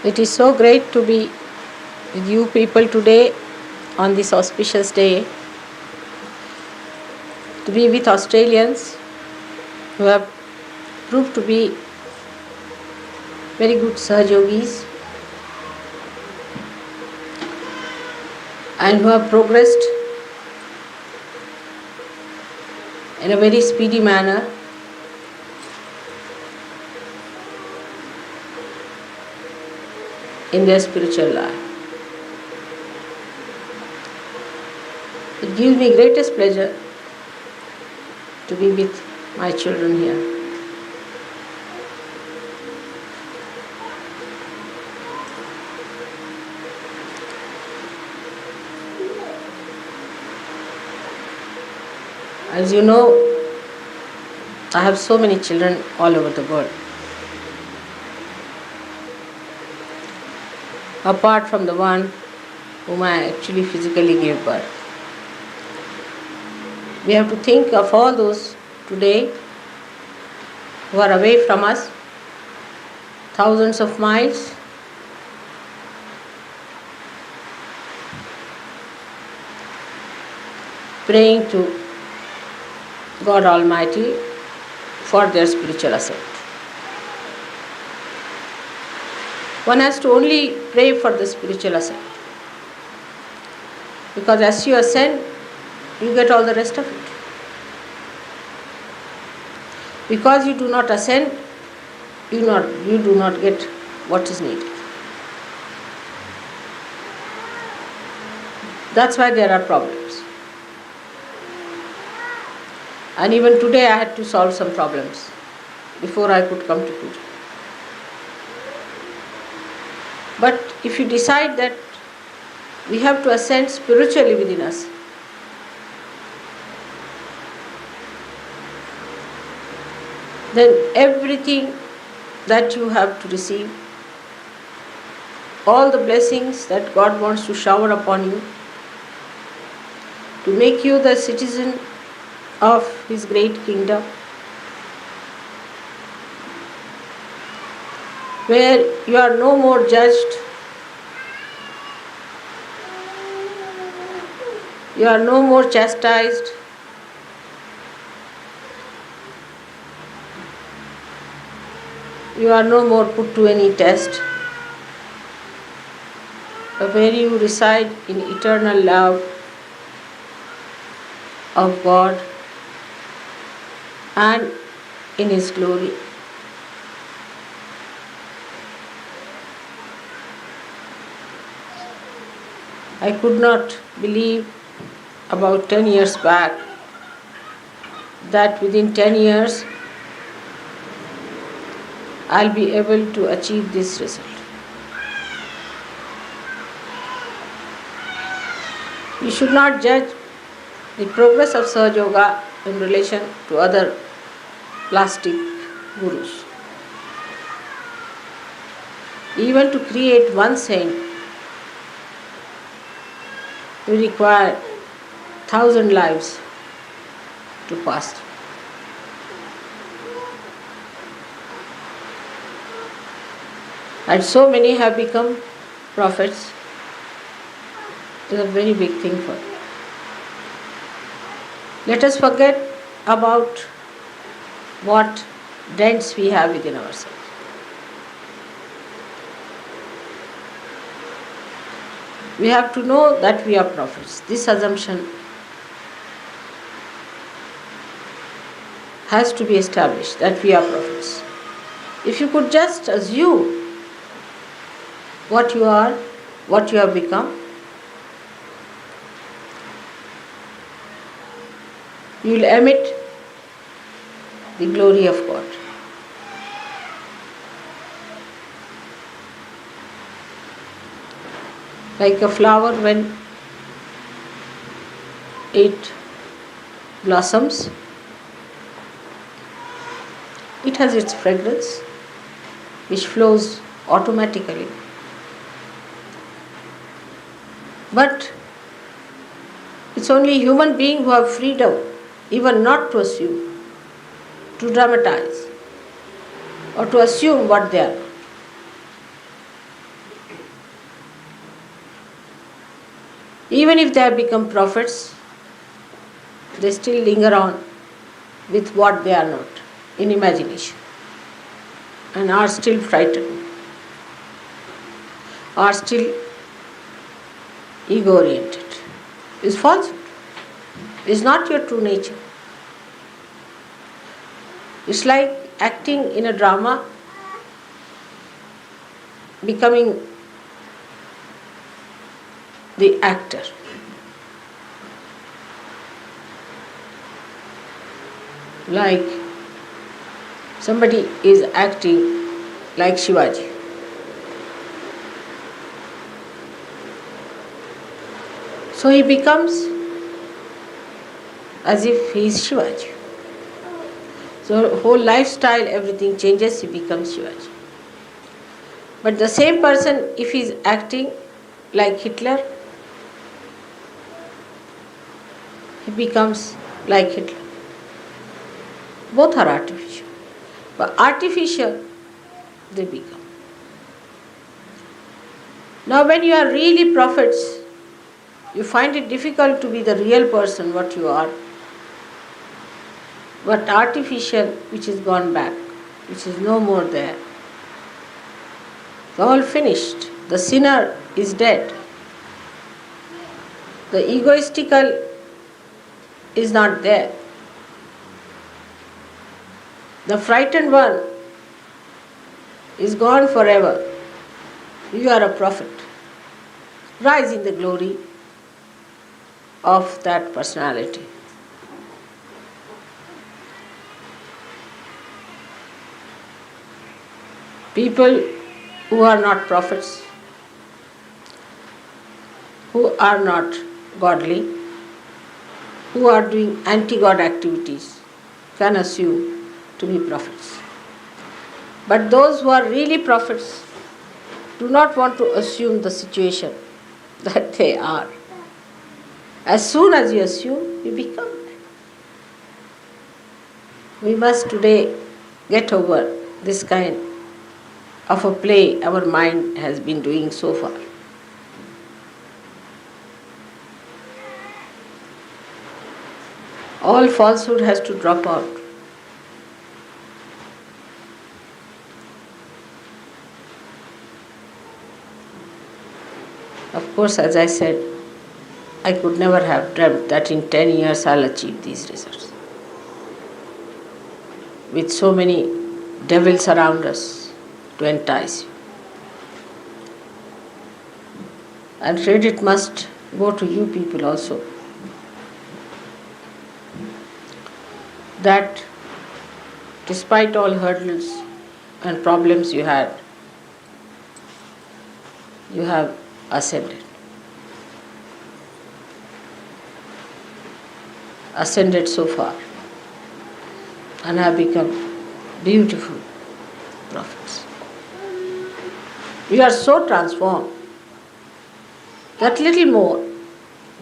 It is so great to be with you people today on this auspicious day, to be with Australians who have proved to be very good Sahaj Yogis and who have progressed in a very speedy manner. In their spiritual life. It gives me greatest pleasure to be with my children here. As you know, I have so many children all over the world. Apart from the one whom I actually physically gave birth. We have to think of all those today who are away from us, thousands of miles, praying to God Almighty for their spiritual ascent. One has to only pray for the spiritual ascent. Because as you ascend, you get all the rest of it. Because you do not ascend, you do not get what is needed. That's why there are problems. And even today I had to solve some problems before I could come to Puja. But if you decide that we have to ascend spiritually within us, then everything that you have to receive, all the blessings that God wants to shower upon you, to make you the citizen of His great kingdom, where you are no more judged, you are no more chastised, you are no more put to any test, where you reside in eternal love of God and in His glory. I could not believe about 10 years back that within 10 years I'll be able to achieve this result. You should not judge the progress of Sahaja Yoga in relation to other plastic gurus. Even to create one saint, we require 1,000 lives to pass through. And so many have become prophets. It is a very big thing for them. Let us forget about what dents we have within ourselves. We have to know that we are prophets. This assumption has to be established, that we are prophets. If you could just assume what you are, what you have become, you will emit the glory of God. Like a flower when it blossoms, it has its fragrance which flows automatically. But it's only human beings who have freedom even not to assume, to dramatize, or to assume what they are. Even if they have become prophets, they still linger on with what they are not in imagination and are still frightened, are still ego oriented. Is falsehood. Is not your true nature. It's like acting in a drama, becoming the actor. Like somebody is acting like Shivaji. So he becomes as if he is Shivaji. So whole lifestyle, everything changes, he becomes Shivaji. But the same person, if he is acting like Hitler, he becomes like Hitler. Both are artificial. But artificial, they become. Now when you are really prophets, you find it difficult to be the real person what you are, but artificial which is gone back, which is no more there. It's all finished. The sinner is dead. The egoistical is not there. The frightened one is gone forever. You are a prophet. Rise in the glory of that personality. People who are not prophets, who are not godly, who are doing anti-God activities, can assume to be prophets. But those who are really prophets do not want to assume the situation that they are. As soon as you assume, you become. We must today get over this kind of a play our mind has been doing so far. All falsehood has to drop out. Of course, as I said, I could never have dreamt that in 10 years I'll achieve these results. With so many devils around us to entice you. And credit must go to you people also. That despite all hurdles and problems you had, you have ascended. Ascended so far and have become beautiful prophets. You are so transformed that little more,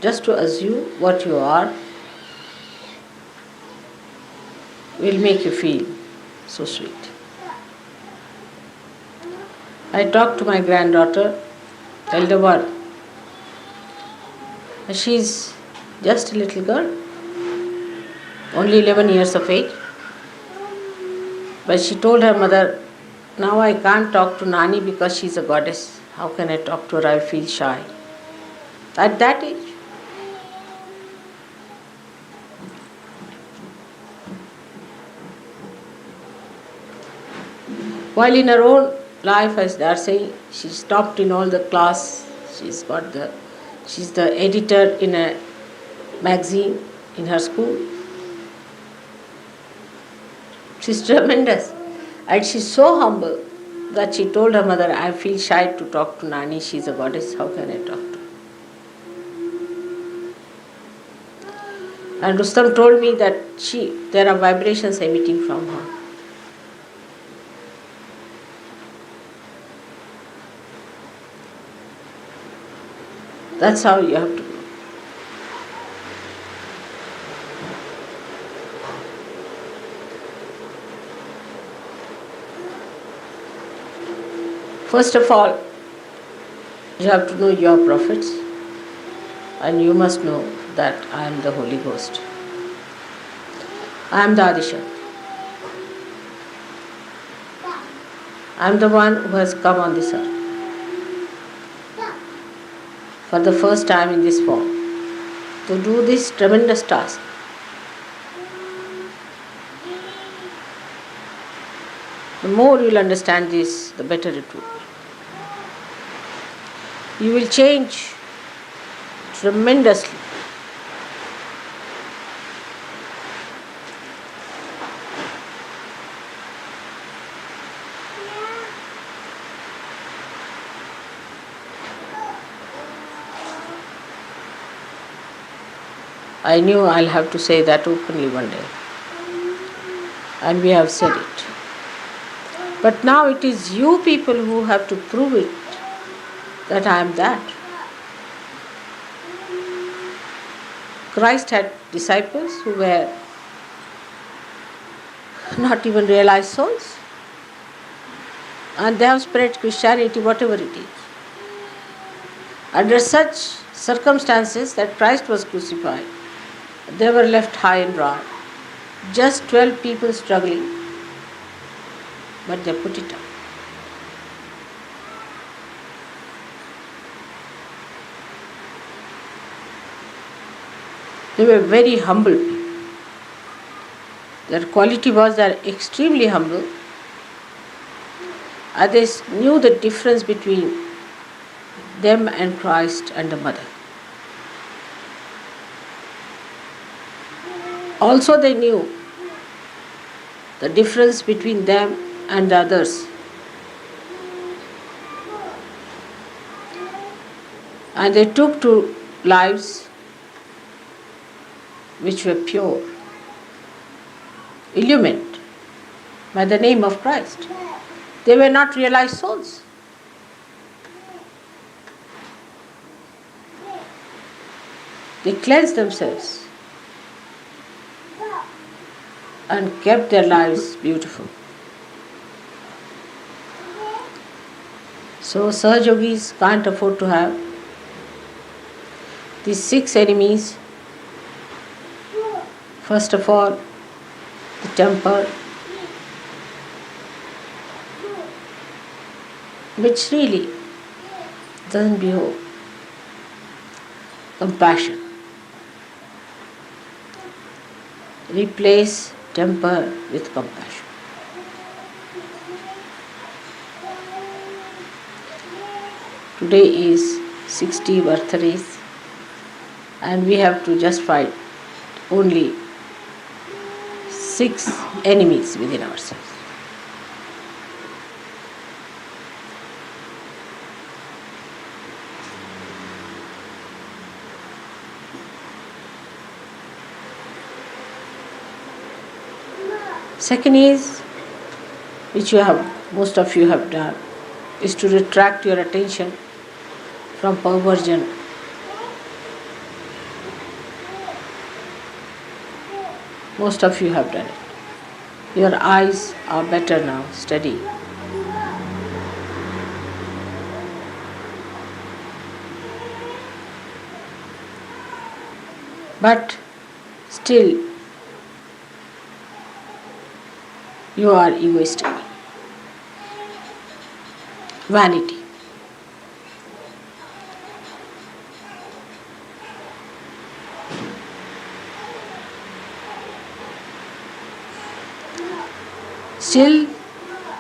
just to assume what you are, will make you feel so sweet. I talked to my granddaughter, elder one. She's just a little girl, only 11 years of age. But she told her mother, now I can't talk to Nani because she's a goddess. How can I talk to her? I feel shy. At that age. While in her own life, as they are saying, she's topped in all the class. She's the editor in a magazine in her school. She's tremendous. And she's so humble that she told her mother, I feel shy to talk to Nani. She's a goddess. How can I talk to her? And Rustam told me that there are vibrations emitting from her. That's how you have to go. First of all, you have to know you are prophets. and you must know that I am the Holy Ghost. I am the Adishakti. I am the one who has come on this earth for the first time in this form to do this tremendous task. The more you will understand this, the better it will be. You will change tremendously. I knew I'll have to say that openly one day. And we have said it. But now it is you people who have to prove it that I am that. Christ had disciples who were not even realized souls. And they have spread Christianity, whatever it is. Under such circumstances that Christ was crucified, they were left high and dry. Just 12 people struggling, but they put it up. They were very humble people. Their quality was they are extremely humble. And they knew the difference between them and Christ and the Mother. Also they knew the difference between them and the others. And they took to lives which were pure, illumined by the name of Christ. They were not realized souls. They cleansed themselves and kept their lives beautiful. So Sahajogis can't afford to have these 6 enemies. First of all, the temper, which really doesn't behold. Compassion. Replace temper with compassion. Today is 60 birthdays and we have to just fight only 6 enemies within ourselves. Second is, which most of you have done, is to retract your attention from perversion. Most of you have done it. Your eyes are better now, steady. But still, you are egoistic. Vanity. Still,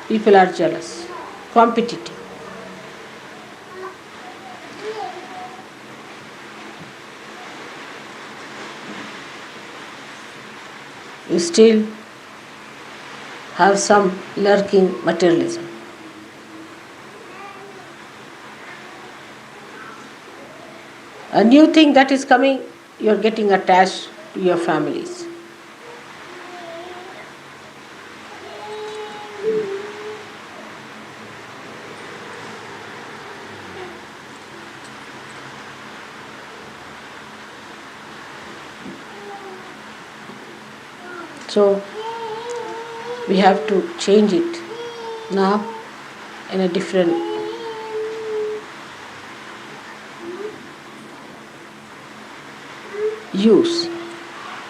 people are jealous, competitive. You still have some lurking materialism. A new thing that is coming, you are getting attached to your families. So, we have to change it now in a different use.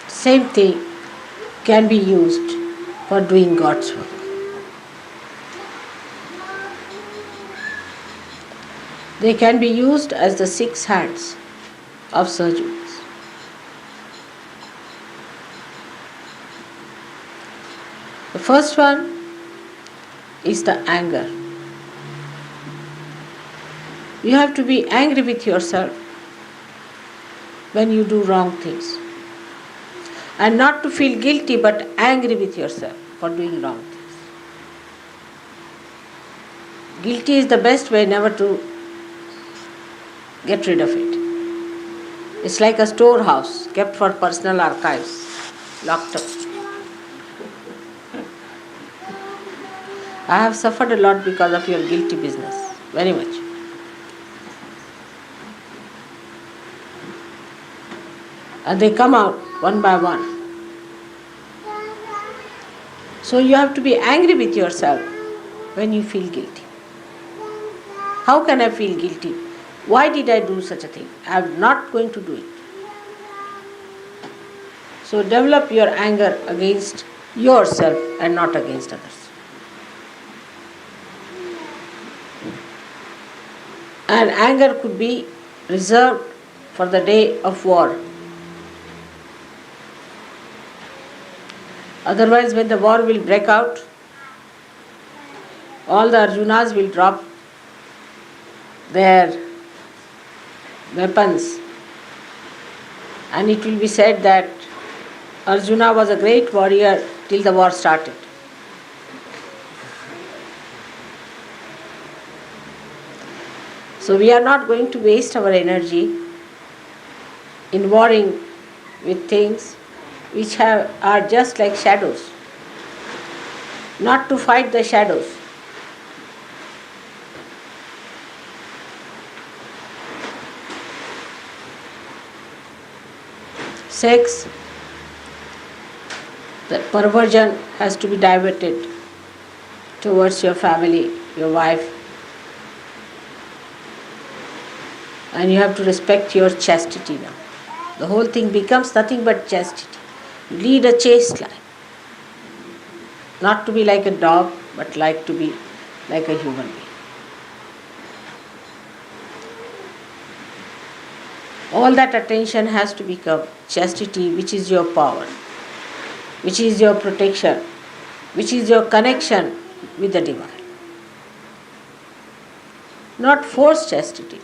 Same thing can be used for doing God's work. They can be used as the 6 hands of surgeons. The first one is the anger. You have to be angry with yourself when you do wrong things. And not to feel guilty but angry with yourself for doing wrong things. Guilty is the best way never to get rid of it. It's like a storehouse kept for personal archives, locked up. I have suffered a lot because of your guilty business, very much. And they come out one by one. So you have to be angry with yourself when you feel guilty. How can I feel guilty? Why did I do such a thing? I am not going to do it. So develop your anger against yourself and not against others. And anger could be reserved for the day of war. Otherwise, when the war will break out, all the Arjunas will drop their weapons, and it will be said that Arjuna was a great warrior till the war started. So we are not going to waste our energy in warring with things which are just like shadows. Not to fight the shadows. Sex, the perversion has to be diverted towards your family, your wife. And you have to respect your chastity now. The whole thing becomes nothing but chastity. You lead a chaste life. Not to be like a dog, but to be like a human being. All that attention has to become chastity, which is your power, which is your protection, which is your connection with the divine. Not forced chastity,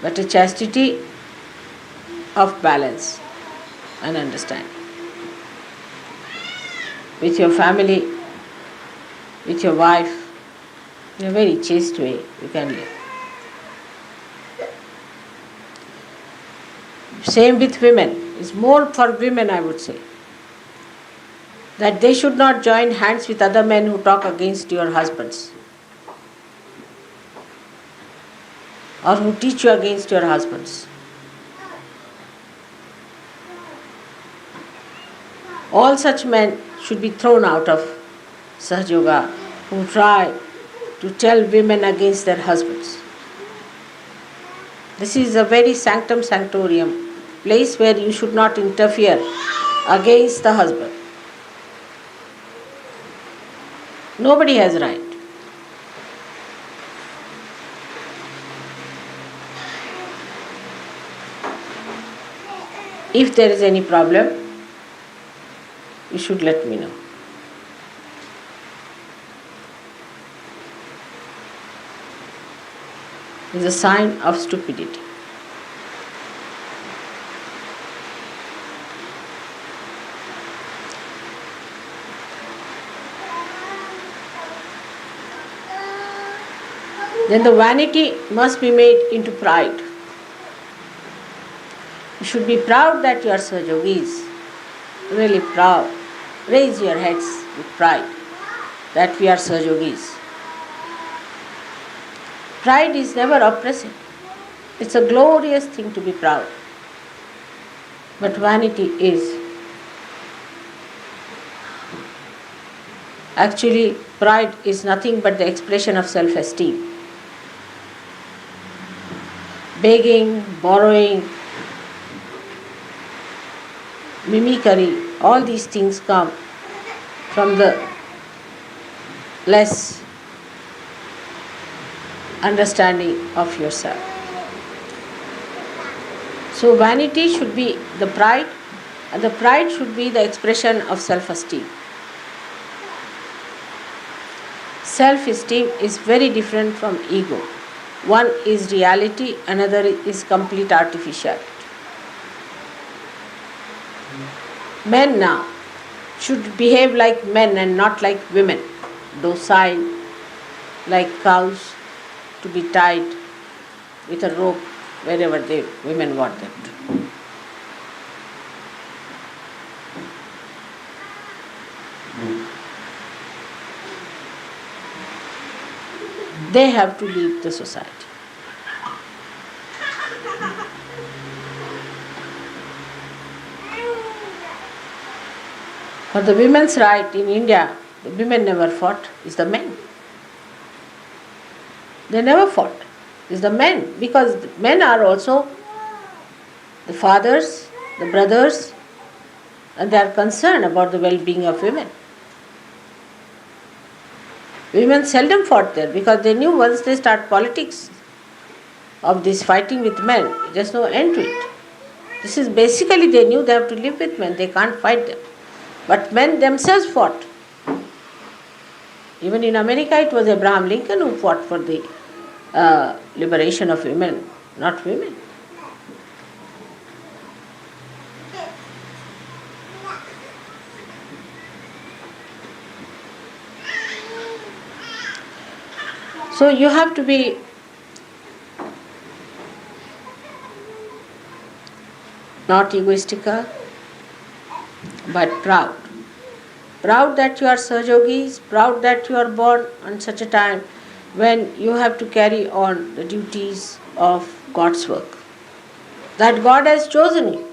but a chastity of balance and understanding. With your family, with your wife, in a very chaste way you can live. Same with women. It's more for women, I would say. That they should not join hands with other men who talk against your husbands, or who teach you against your husbands. All such men should be thrown out of Sahaja Yoga who try to tell women against their husbands. This is a very sanctum sanctorium, place where you should not interfere against the husband. Nobody has right. If there is any problem, you should let me know. It is a sign of stupidity. Then the vanity must be made into pride. You should be proud that you are Sahajogis, really proud. Raise your heads with pride that we are Sahajogis. Pride is never oppressive. It's a glorious thing to be proud. But vanity is. Actually, pride is nothing but the expression of self-esteem. begging, borrowing, mimicry, all these things come from the less understanding of yourself. So vanity should be the pride, and the pride should be the expression of self-esteem. Self-esteem is very different from ego. One is reality, another is complete artificiality. Men now should behave like men and not like women, docile, like cows, to be tied with a rope wherever women want them to. They have to leave the society. For the women's right in India, the women never fought, it's the men. They never fought, it's the men, because the men are also the fathers, the brothers, and they are concerned about the well-being of women. Women seldom fought there because they knew once they start politics of this fighting with men, there's no end to it. This is basically they knew they have to live with men, they can't fight them. But men themselves fought. Even in America it was Abraham Lincoln who fought for the liberation of women, not women. So you have to be not egoistical, but proud. Proud that you are Sahajogis, proud that you are born on such a time when you have to carry on the duties of God's work. That God has chosen you,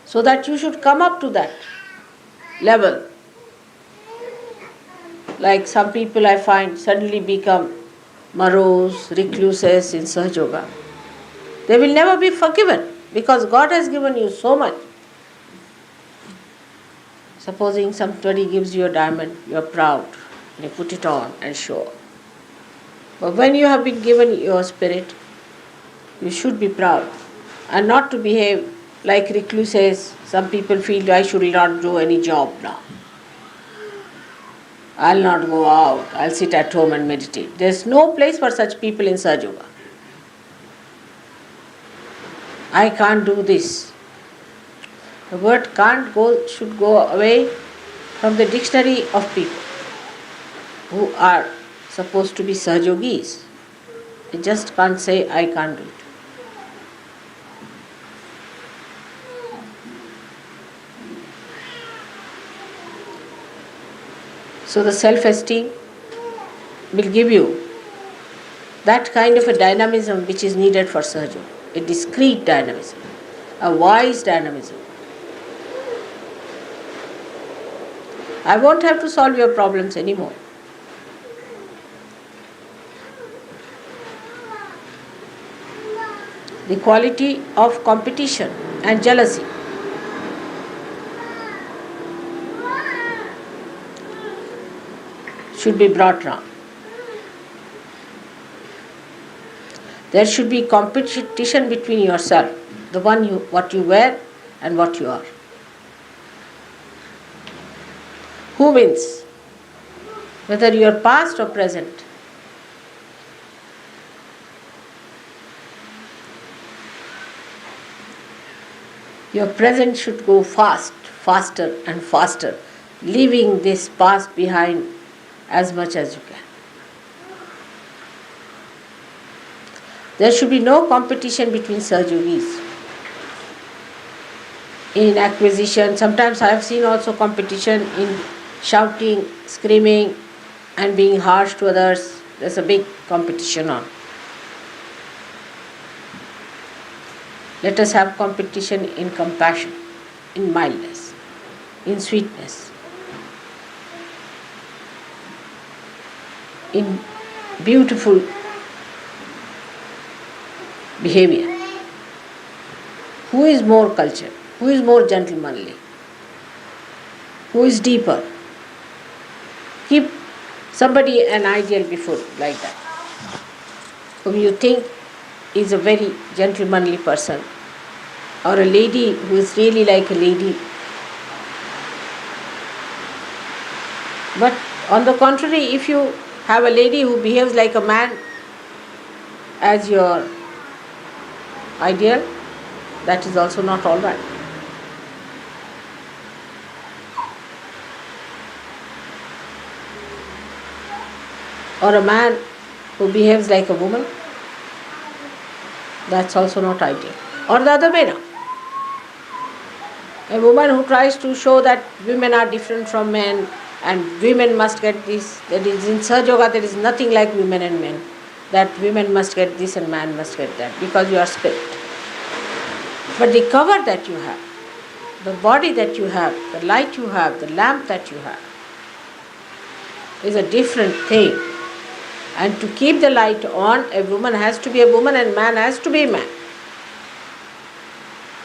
so that you should come up to that level. Like some people I find suddenly become morose, recluses in Sahajoga. They will never be forgiven because God has given you so much. Supposing somebody gives you a diamond, you are proud, and you put it on and show. But when you have been given your spirit, you should be proud and not to behave like recluses. Some people feel I should not do any job now. I'll not go out, I'll sit at home and meditate. There's no place for such people in Sahajoga. I can't do this. The word can't go should go away from the dictionary of people who are supposed to be Sahajogis. They just can't say, I can't do it. So the self-esteem will give you that kind of a dynamism which is needed for Sahaja, a discreet dynamism, a wise dynamism. I won't have to solve your problems anymore. The quality of competition and jealousy should be brought down. There should be competition between yourself, what you wear and what you are. Who wins? Whether you are past or present. Your present should go faster and faster, leaving this past behind as much as you can. There should be no competition between Sahajogis. In acquisition, sometimes I have seen also competition in shouting, screaming and being harsh to others. There's a big competition on. Let us have competition in compassion, in mildness, in sweetness, in beautiful behavior. Who is more cultured? Who is more gentlemanly? Who is deeper? Keep somebody an ideal before like that, whom you think is a very gentlemanly person, or a lady who is really like a lady. But on the contrary, if you have a lady who behaves like a man as your ideal, that is also not all right. Or a man who behaves like a woman, that's also not ideal. Or the other way now. A woman who tries to show that women are different from men and women must get this, that is in Sahaja Yoga there is nothing like women and men, that women must get this and man must get that because you are spirit. But the cover that you have, the body that you have, the light you have, the lamp that you have is a different thing. And to keep the light on, a woman has to be a woman and man has to be a man.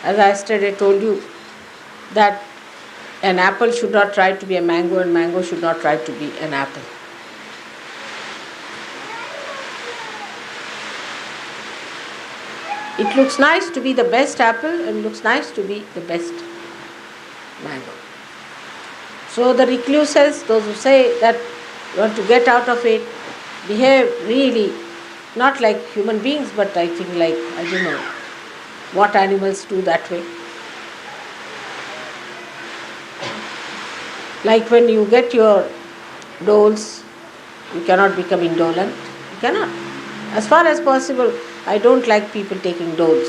As I yesterday told you, that an apple should not try to be a mango and mango should not try to be an apple. It looks nice to be the best apple and looks nice to be the best mango. So the recluses, those who say that you want to get out of it, behave really not like human beings, but I think like, I don't know what animals do that way. Like when you get your doles, you cannot become indolent. You cannot. As far as possible, I don't like people taking doles.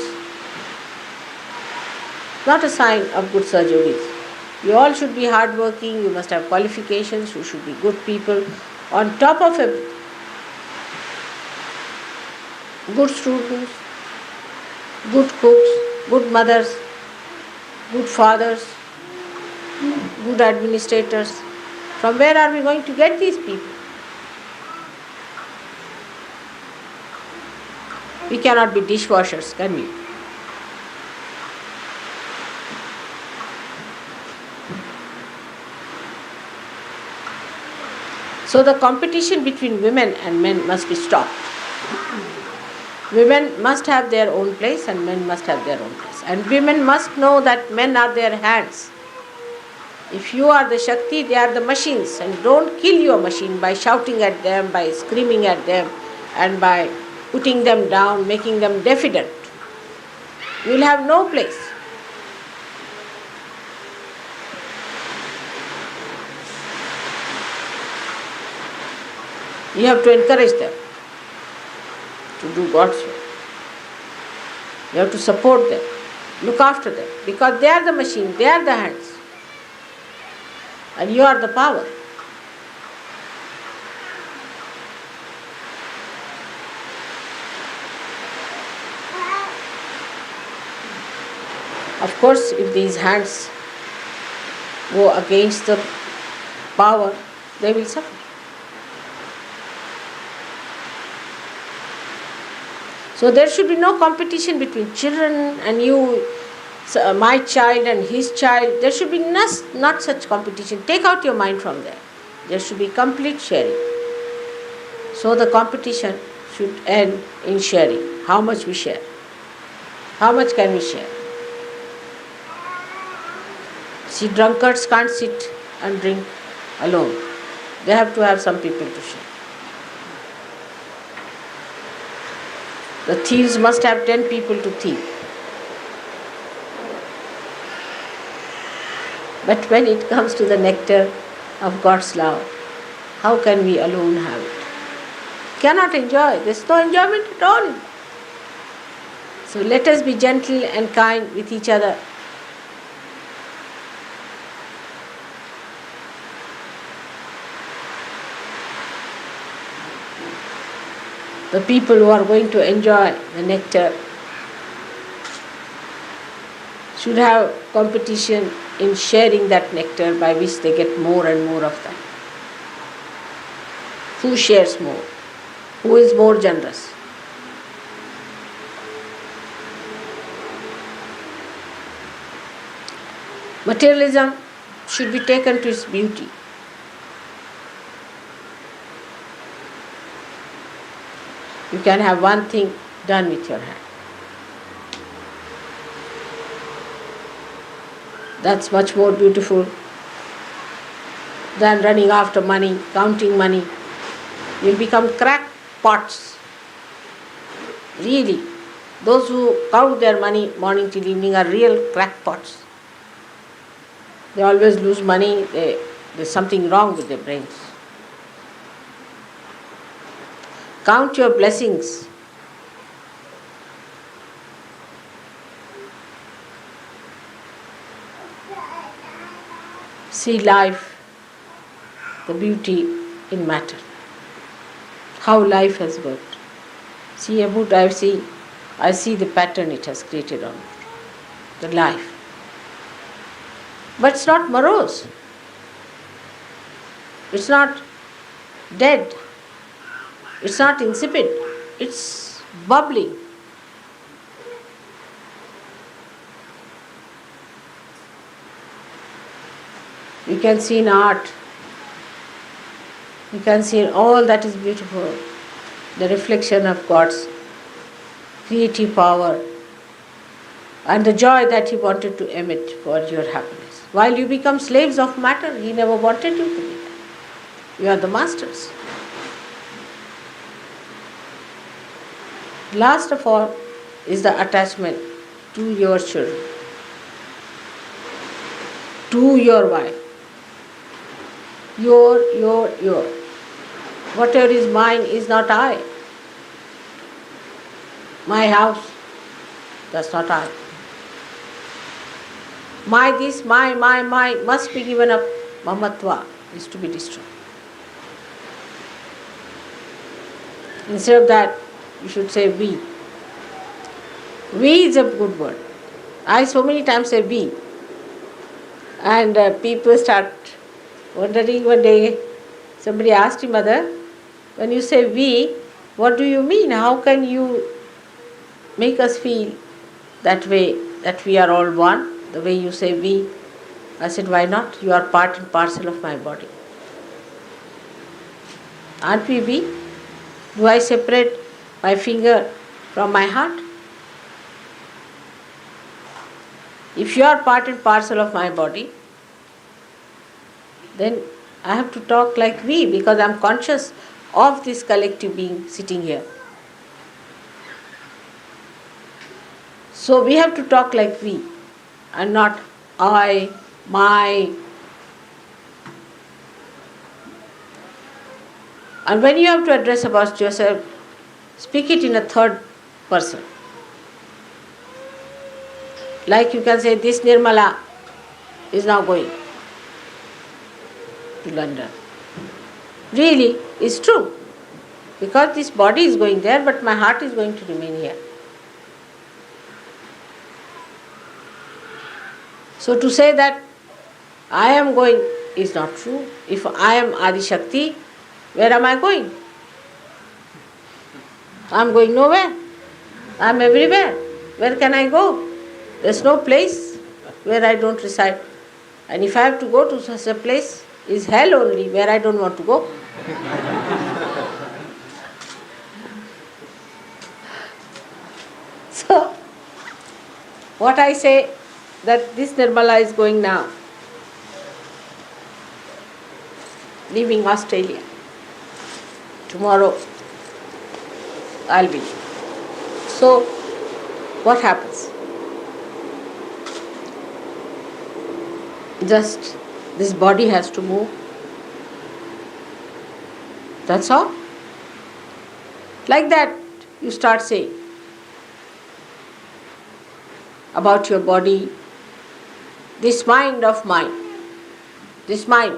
Not a sign of good surgeries. You all should be hardworking, you must have qualifications, you should be good people. On top of it, good students, good cooks, good mothers, good fathers, good administrators. From where are we going to get these people? We cannot be dishwashers, can we? So the competition between women and men must be stopped. Women must have their own place and men must have their own place. And women must know that men are their hands. If you are the Shakti, they are the machines. And don't kill your machine by shouting at them, by screaming at them, and by putting them down, making them defiant. You will have no place. You have to encourage them to do God's will. You have to support them, look after them, because they are the machine, they are the hands, and you are the power. Of course, if these hands go against the power, they will suffer. So there should be no competition between children and you, my child and his child. There should be not such competition. Take out your mind from there. There should be complete sharing. So the competition should end in sharing. How much we share? How much can we share? See, drunkards can't sit and drink alone. They have to have some people to share. The thieves must have 10 people to thieve. But when it comes to the nectar of God's love, how can we alone have it? Cannot enjoy. There is no enjoyment at all. So let us be gentle and kind with each other. The people who are going to enjoy the nectar should have competition in sharing that nectar by which they get more and more of that. Who shares more? Who is more generous? Materialism should be taken to its beauty. You can have one thing done with your hand. That's much more beautiful than running after money, counting money. You'll become crackpots. Really, those who count their money morning till evening are real crackpots. They always lose money. There's something wrong with their brains. Count your blessings. See life, the beauty in matter. How life has worked. See a boot, I see the pattern it has created on the life. But it's not morose. It's not dead. It's not insipid. It's bubbling. You can see in art, you can see in all that is beautiful, the reflection of God's creative power and the joy that He wanted to emit for your happiness. While you become slaves of matter, He never wanted you to be that. You are the masters. Last of all is the attachment to your children, to your wife. Your. Whatever is mine is not I. My house, that's not I. My this, my must be given up. Mamatva is to be destroyed. Instead of that, you should say we. We is a good word. I so many times say we. And people start wondering. One day, somebody asked him, Mother, when you say we, what do you mean? How can you make us feel that way, that we are all one, the way you say we? I said, why not? You are part and parcel of my body. Aren't we we? Do I separate my finger from my heart? If you are part and parcel of my body, then I have to talk like we, because I am conscious of this collective being sitting here. So we have to talk like we and not I, my. And when you have to address about yourself, speak it in a third person. Like you can say, this Nirmala is now going to London. Really, it's true. Because this body is going there, but my heart is going to remain here. So to say that I am going is not true. If I am Adi Shakti, where am I going? I am going nowhere. I am everywhere. Where can I go? There is no place where I don't reside. And if I have to go to such a place, is hell only, where I don't want to go. So, what I say, that this Nirmala is going now, leaving Australia. Tomorrow I'll be. So, what happens? Just this body has to move. That's all. Like that, you start saying about your body, this mind of mine, this mind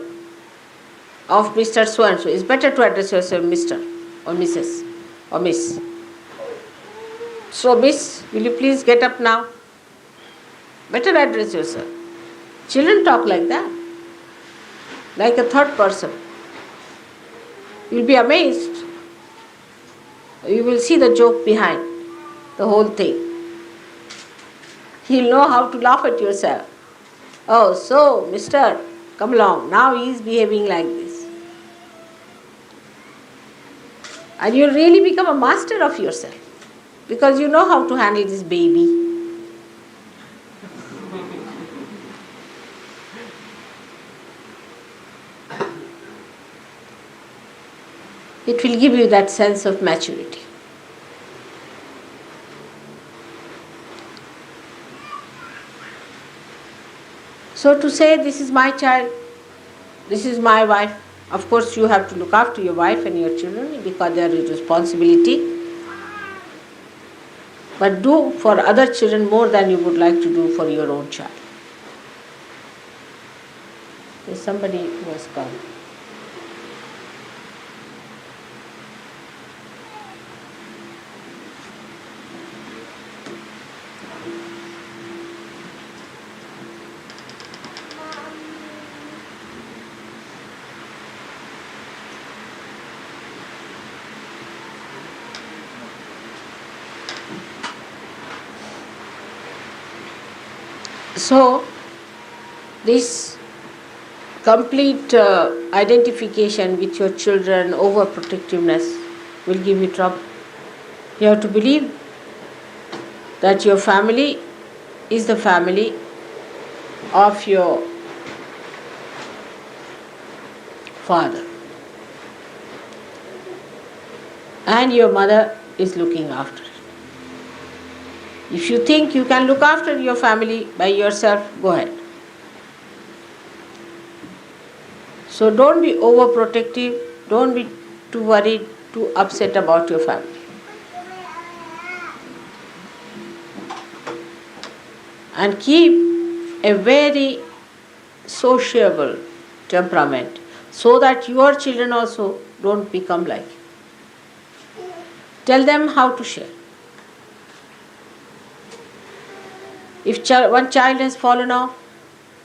of Mr. So-and-so. It's better to address yourself Mr. or Mrs. or Miss. So, Miss, will you please get up now? Better address yourself. Children talk like that, like a third person. You'll be amazed. You will see the joke behind the whole thing. You'll know how to laugh at yourself. Oh, so, mister, come along. Now he is behaving like this. And you really become a master of yourself because you know how to handle this baby. It will give you that sense of maturity. So to say, this is my child, this is my wife, of course you have to look after your wife and your children because they are your responsibility. But do for other children more than you would like to do for your own child. There's somebody who has come. So, this complete identification with your children, overprotectiveness will give you trouble. You have to believe that your family is the family of your father. And your mother is looking after it. If you think you can look after your family by yourself, go ahead. So don't be overprotective, don't be too worried, too upset about your family. And keep a very sociable temperament so that your children also don't become like you. Tell them how to share. If one child has fallen off,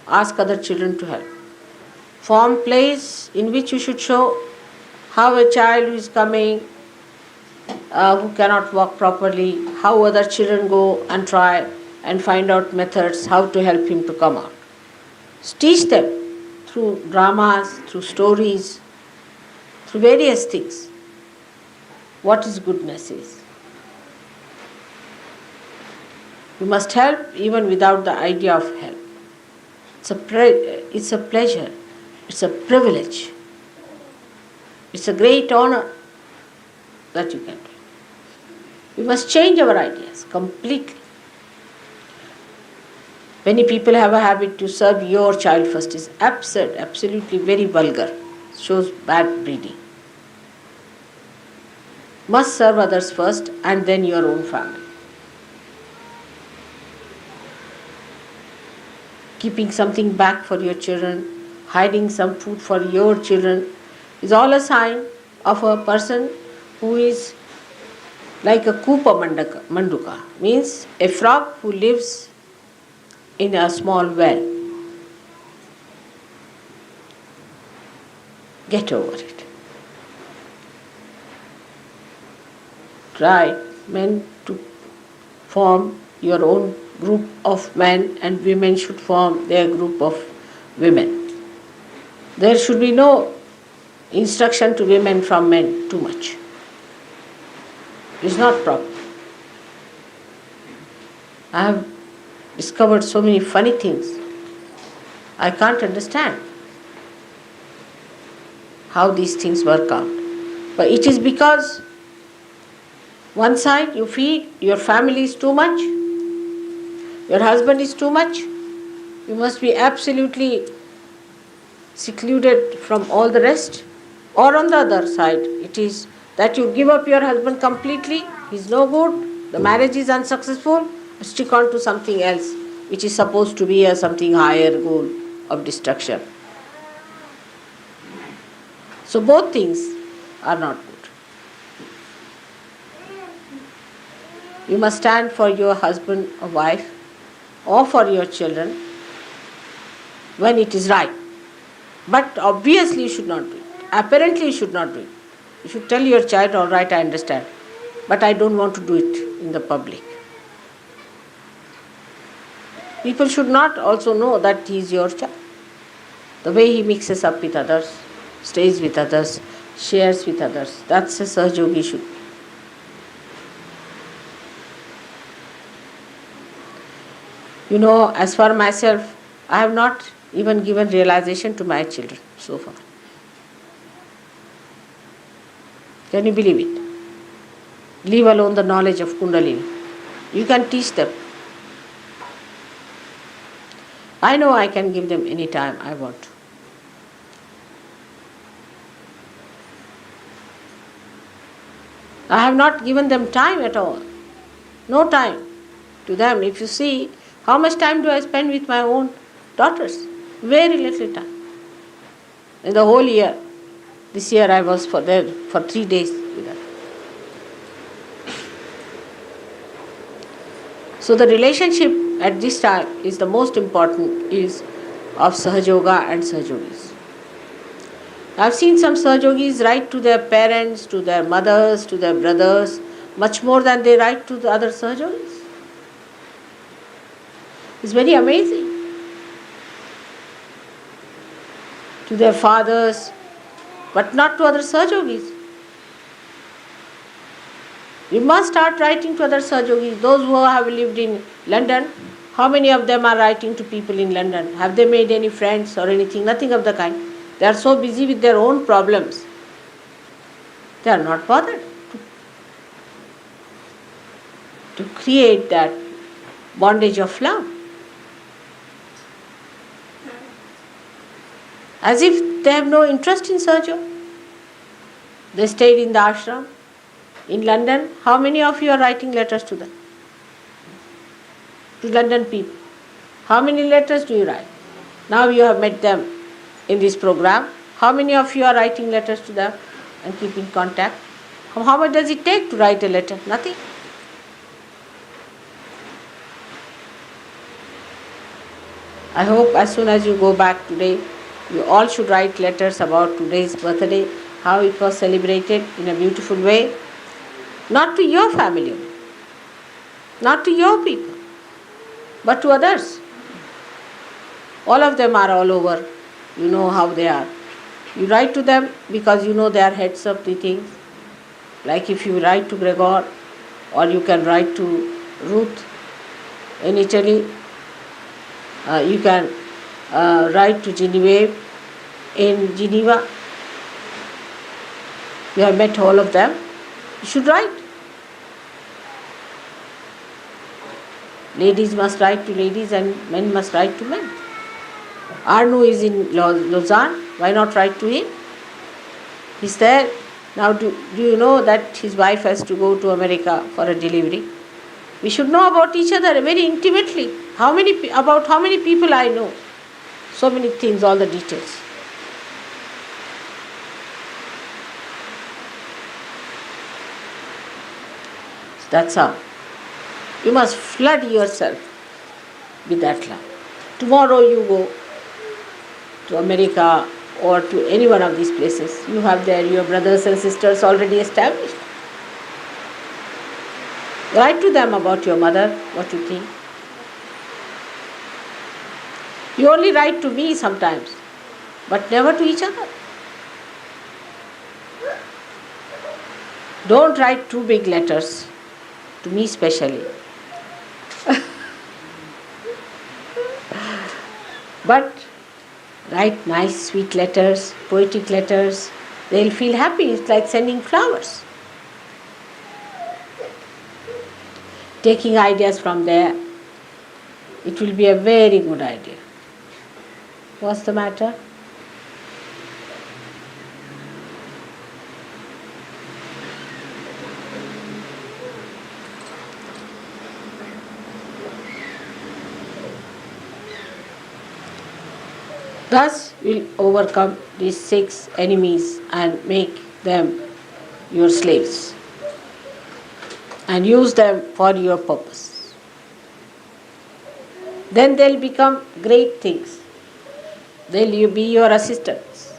ask other children to help. Form plays in which you should show how a child who is coming, who cannot walk properly, how other children go and try and find out methods how to help him to come out. Teach them through dramas, through stories, through various things what is goodness is. You must help even without the idea of help. It's a pleasure, it's a privilege, it's a great honor that you can do. We must change our ideas completely. Many people have a habit to serve your child first. It's absurd, absolutely very vulgar. It shows bad breeding. Must serve others first and then your own family. Keeping something back for your children, hiding some food for your children is all a sign of a person who is like a Kupa Manduka, means a frog who lives in a small well. Get over it. Try, men, to form your own group of men, and women should form their group of women. There should be no instruction to women from men too much. It's not proper. I have discovered so many funny things. I can't understand how these things work out. But it is because one side you feel your family is too much, your husband is too much, you must be absolutely secluded from all the rest. Or on the other side, it is that you give up your husband completely, he's no good, the marriage is unsuccessful, stick on to something else which is supposed to be a something higher goal of destruction. So both things are not good. You must stand for your husband or wife or for your children when it is right. But obviously you should not do it. Apparently you should not do it. You should tell your child, all right, I understand, but I don't want to do it in the public. People should not also know that he is your child. The way he mixes up with others, stays with others, shares with others, that's a Sahajogi should be. As for myself, I have not even given realization to my children so far. Can you believe it? Leave alone the knowledge of Kundalini. You can teach them. I know I can give them any time I want to. I have not given them time at all. No time to them. If you see, how much time do I spend with my own daughters? Very little time. In the whole year. This year I was there for 3 days with her. So the relationship at this time is the most important, is of Sahajoga and Sahajogis. I have seen some Sahajogis write to their parents, to their mothers, to their brothers, much more than they write to the other Sahajogis. It's very amazing. To their fathers, but not to other Sahajogis. You must start writing to other Sahajogis. Those who have lived in London, how many of them are writing to people in London? Have they made any friends or anything? Nothing of the kind. They are so busy with their own problems. They are not bothered to create that bondage of love. As if they have no interest in Sahaja. They stayed in the ashram. In London, how many of you are writing letters to them? To London people. How many letters do you write? Now you have met them in this program. How many of you are writing letters to them and keep in contact? How much does it take to write a letter? Nothing. I hope as soon as you go back today, you all should write letters about today's birthday, how it was celebrated in a beautiful way. Not to your family, not to your people, but to others. All of them are all over. You know how they are. You write to them because you know they are heads of the things. Like if you write to Gregor, or you can write to Ruth in Italy, you can write to Genevieve in Geneva. You have met all of them. You should write. Ladies must write to ladies and men must write to men. Arno is in Lausanne. Why not write to him? He's there. Now do you know that his wife has to go to America for a delivery? We should know about each other very intimately. About how many people I know. So many things, all the details. That's how. You must flood yourself with that love. Tomorrow you go to America or to any one of these places. You have there your brothers and sisters already established. Write to them about your mother, what you think. You only write to me sometimes, but never to each other. Don't write too big letters, to me specially. But write nice, sweet letters, poetic letters. They'll feel happy. It's like sending flowers. Taking ideas from there, it will be a very good idea. What's the matter? Thus will overcome these 6 enemies and make them your slaves and use them for your purpose. Then they'll become great things. They'll be your assistants.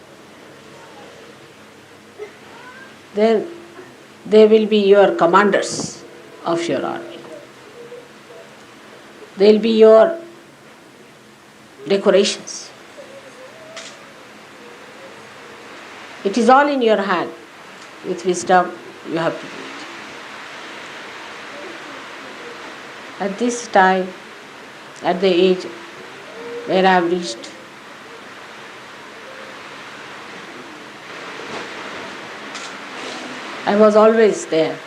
Then they will be your commanders of your army. They'll be your decorations. It is all in your hand. With wisdom, you have to do it. At this time, at the age where I have reached, I was always there,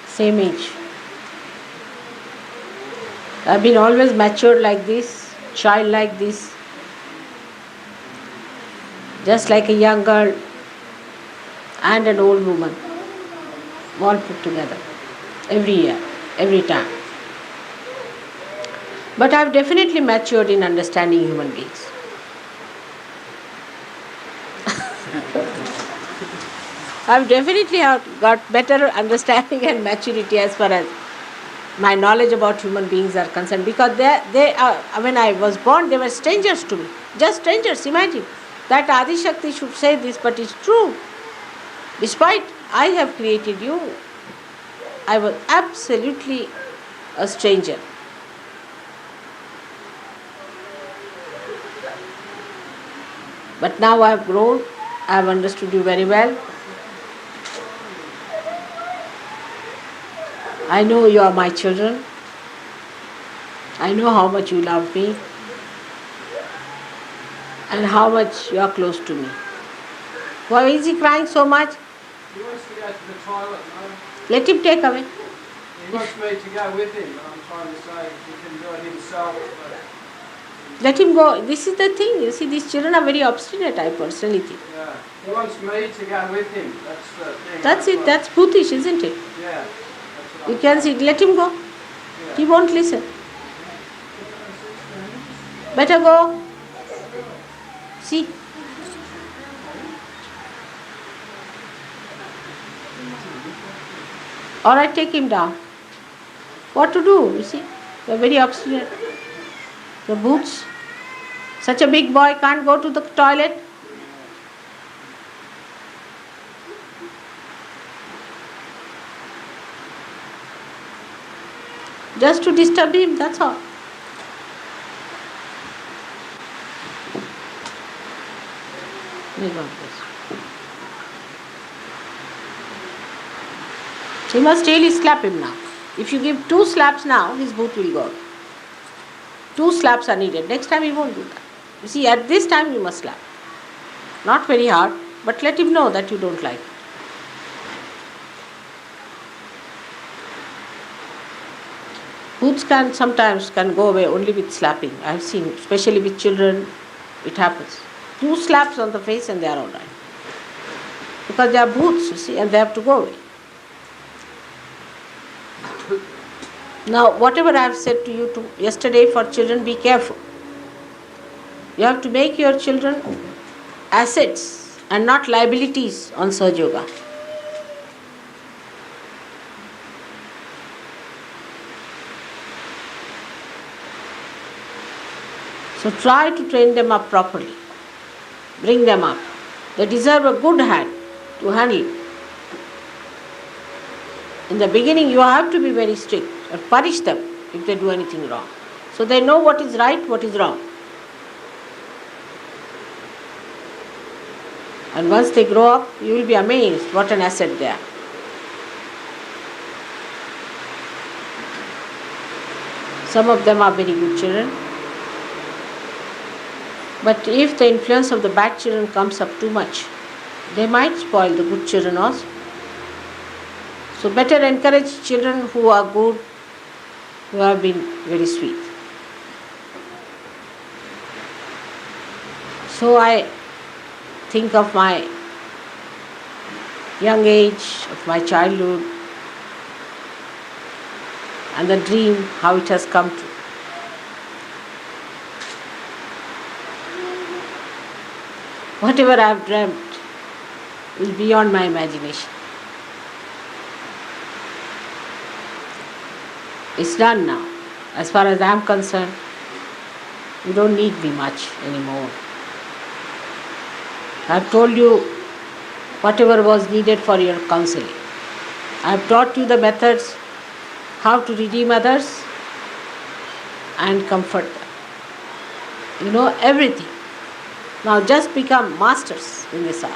same age. I've been always matured like this, child like this, just like a young girl and an old woman, all put together, every year, every time. But I've definitely matured in understanding human beings. I've definitely got better understanding and maturity as far as my knowledge about human beings are concerned, because they are, when I was born, they were strangers to me, just strangers. Imagine that Adi Shakti should say this, but it's true. Despite I have created you, I was absolutely a stranger. But now I have grown, I have understood you very well. I know you are my children. I know how much you love me and how much you are close to me. Why is he crying so much? He wants to go to the toilet, no? Let him take away. He wants me to go with him, but I'm trying to say he can do it himself. Let him go. This is the thing. You see, these children are very obstinate, I personally think. Yeah. He wants me to go with him. That's the thing. That's it. That's brutish, isn't it? Yeah. You can see. Let him go. Yeah. He won't listen. Better go. See. All right, take him down. What to do? You see, they're very obstinate. The boots. Such a big boy can't go to the toilet. Just to disturb him, that's all. May God bless. You must really slap him now. If you give 2 slaps now, his boot will go. 2 slaps are needed. Next time he won't do that. You see, at this time you must slap. Not very hard, but let him know that you don't like it. Boots sometimes can go away only with slapping. I have seen, especially with children, it happens. 2 slaps on the face and they are all right. Because they are boots, you see, and they have to go away. Now, whatever I have said to you yesterday for children, be careful. You have to make your children assets and not liabilities on Sahaja Yoga. So try to train them up properly. Bring them up. They deserve a good hand to handle. In the beginning, you have to be very strict and punish them if they do anything wrong. So they know what is right, what is wrong. And once they grow up, you will be amazed what an asset they are. Some of them are very good children. But if the influence of the bad children comes up too much, they might spoil the good children also. So better encourage children who are good, who have been very sweet. So I think of my young age, of my childhood, and the dream, how it has come true. Whatever I have dreamt is beyond my imagination. It's done now. As far as I am concerned, you don't need me much anymore. I have told you whatever was needed for your counseling. I have taught you the methods how to redeem others and comfort them. You know everything. Now just become masters in this art.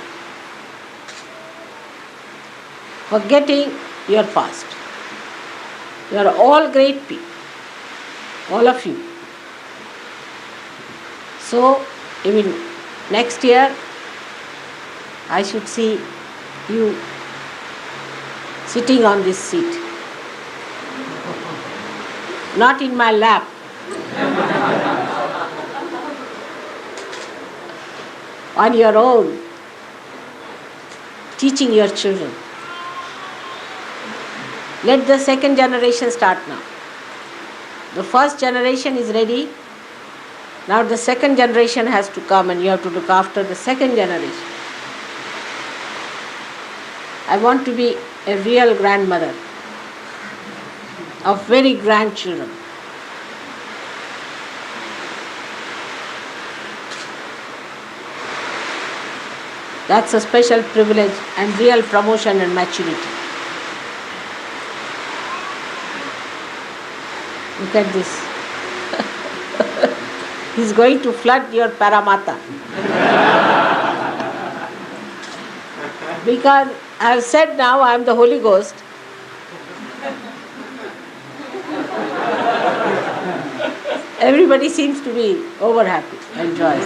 Forgetting your past. You are all great people. All of you. So, even next year, I should see you sitting on this seat. Not in my lap. On your own. Teaching your children. Let the second generation start now. The first generation is ready. Now the second generation has to come and you have to look after the second generation. I want to be a real grandmother of very grandchildren. That's a special privilege and real promotion and maturity. Look at this. He's going to flood your Paramata. Because I have said now I am the Holy Ghost. Everybody seems to be over happy and joyous.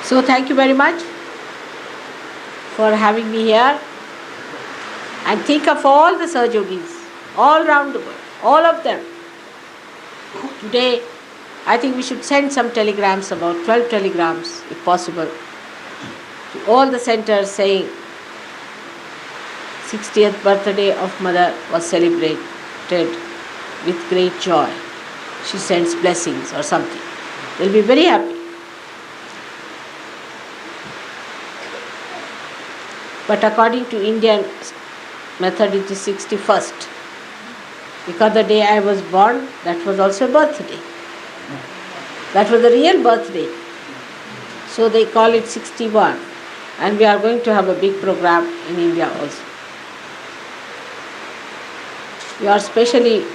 So thank you very much for having me here. And think of all the Sir Yogis, all around the world, all of them. Today, I think we should send some telegrams, about 12 telegrams, if possible, to all the centers saying 60th birthday of Mother was celebrated with great joy. She sends blessings or something. They'll be very happy. But according to Indian method, it is 61st. Because the day I was born, that was also a birthday. That was the real birthday. So they call it 61. And we are going to have a big program in India also. You are specially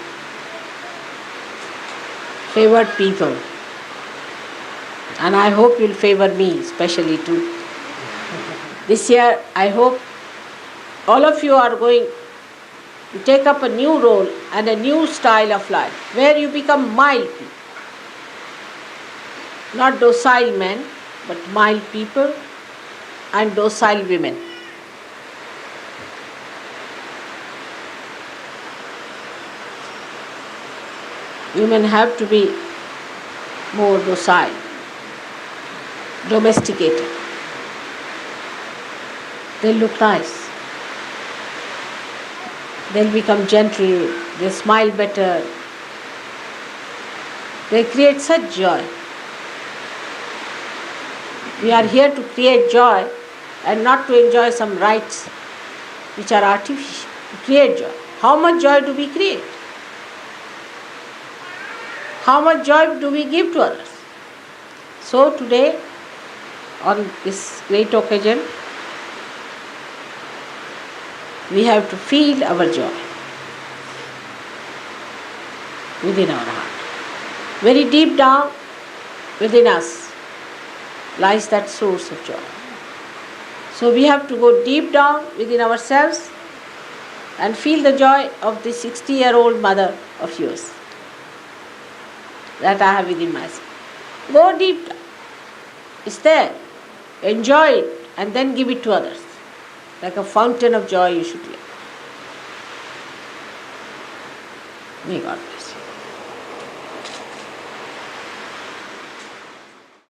favored people. And I hope you'll favor me especially too. This year, I hope all of you are going to take up a new role and a new style of life, where you become mild people. Not docile men, but mild people and docile women. Women have to be more docile, domesticated. They'll look nice. They'll become gentle, they smile better. They create such joy. We are here to create joy and not to enjoy some rites which are artificial. To create joy. How much joy do we create? How much joy do we give to others? So today, on this great occasion, we have to feel our joy within our heart. Very deep down within us lies that source of joy. So we have to go deep down within ourselves and feel the joy of the 60-year-old mother of yours that I have within myself. Go deep down. It's there. Enjoy it and then give it to others. Like a fountain of joy you should live. May God bless you.